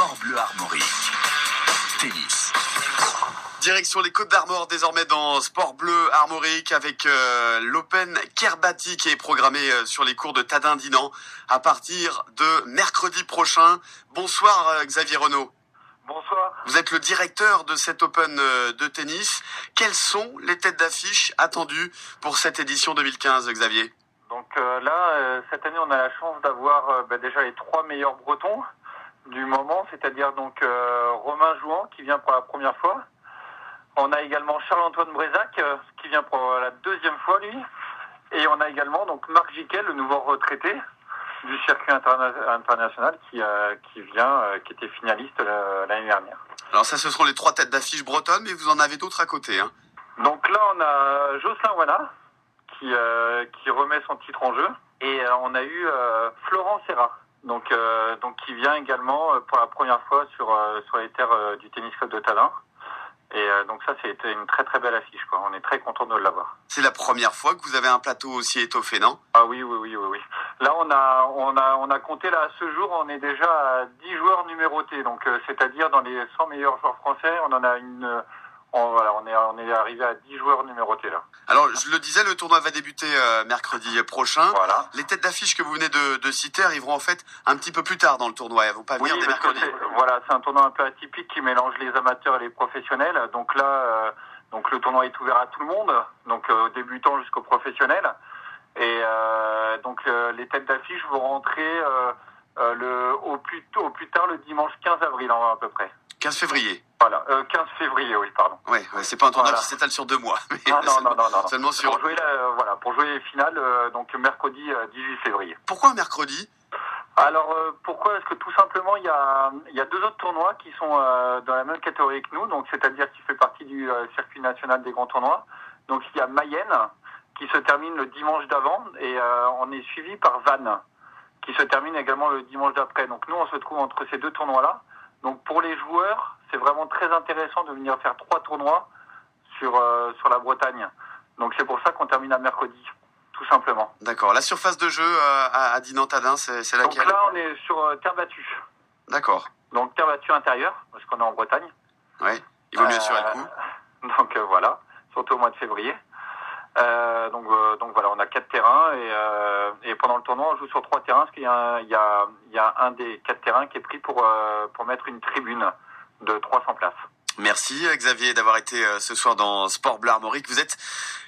Sport Bleu Armorique. Tennis. Direction les Côtes d'Armor désormais dans Sport Bleu Armorique avec l'Open Kerbati qui est programmé sur les cours de Tadin-Dinan à partir de mercredi prochain. Bonsoir Xavier Renaud. Bonsoir. Vous êtes le directeur de cet Open de tennis. Quelles sont les têtes d'affiche attendues pour cette édition 2015, Xavier? Donc là, cette année, on a la chance d'avoir déjà les 3 meilleurs Bretons du moment, c'est-à-dire donc Romain Jouan qui vient pour la première fois. On a également Charles-Antoine Brézac qui vient pour la 2e fois lui. Et on a également donc Marc Jiquel, le nouveau retraité du circuit international qui était finaliste l'année dernière. Alors ça, ce seront les 3 têtes d'affiche bretonnes, mais vous en avez d'autres à côté, hein. Donc là, on a Jocelyn Wana qui remet son titre en jeu. Et on a eu Florent Serra, donc qui vient également pour la première fois sur les terres du tennis club de Tadin. Et donc ça, c'était une très très belle affiche, quoi. On est très content de l'avoir. C'est la première fois que vous avez un plateau aussi étoffé, non? Ah oui. Là, on a compté là à ce jour, on est déjà à 10 joueurs numérotés. Donc c'est-à-dire dans les 100 meilleurs joueurs français, on en a on est arrivé à 10 joueurs numérotés là. Alors, je le disais, le tournoi va débuter mercredi prochain. Voilà. Les têtes d'affiche que vous venez de citer arriveront en fait un petit peu plus tard dans le tournoi. Elles vont pas venir dès mercredi. C'est un tournoi un peu atypique qui mélange les amateurs et les professionnels. Donc là, le tournoi est ouvert à tout le monde, donc débutants jusqu'aux professionnels. Et les têtes d'affiche vont rentrer au plus tard le dimanche 15 avril à peu près. 15 février. Voilà, 15 février, oui, pardon. Ouais, c'est pas un tournoi qui s'étale sur 2 mois. Non. Seulement sur... Pour jouer les finales, donc mercredi 18 février. Pourquoi un mercredi? Alors, pourquoi? Parce que tout simplement, il y a 2 autres tournois qui sont dans la même catégorie que nous, donc c'est-à-dire qui fait partie du circuit national des grands tournois. Donc, il y a Mayenne, qui se termine le dimanche d'avant, et on est suivi par Vannes, qui se termine également le dimanche d'après. Donc, nous, on se trouve entre ces 2 tournois-là. Donc pour les joueurs, c'est vraiment très intéressant de venir faire 3 tournois sur la Bretagne. Donc c'est pour ça qu'on termine à mercredi, tout simplement. D'accord. La surface de jeu à Dinan-Tadin, c'est laquelle? Donc là, on est sur terre battue. D'accord. Donc terre battue intérieure, parce qu'on est en Bretagne. Ouais, il vaut mieux assurer le coup. Donc voilà, surtout au mois de février. Donc voilà, on a 4 terrains et pendant le tournoi on joue sur 3 terrains parce qu'il y a un des 4 terrains qui est pris pour mettre une tribune de 300 places. Merci Xavier d'avoir été ce soir dans Sport Bleu Armorique. Vous êtes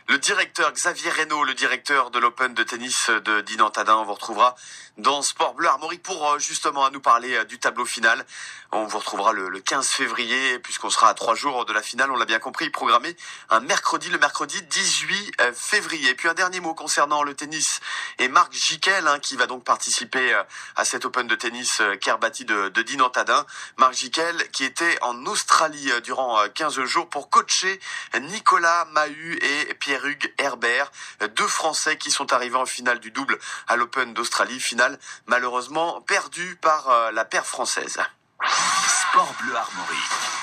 le directeur Xavier Renaud, le directeur de l'Open de tennis de Dinan-Tadin. On vous retrouvera dans Sport Bleu Armorique pour justement nous parler du tableau final. On vous retrouvera le 15 février puisqu'on sera à 3 jours de la finale. On l'a bien compris, programmé le mercredi 18 février. Et puis un dernier mot concernant le tennis et Marc Jiquel qui va donc participer à cet Open de tennis Kerbati de Dinan-Tadin. Marc Jiquel qui était en Australie durant 15 jours pour coacher Nicolas Mahut et Pierre-Hugues Herbert, 2 Français qui sont arrivés en finale du double à l'Open d'Australie, finale malheureusement perdue par la paire française. Sport Bleu Armorique.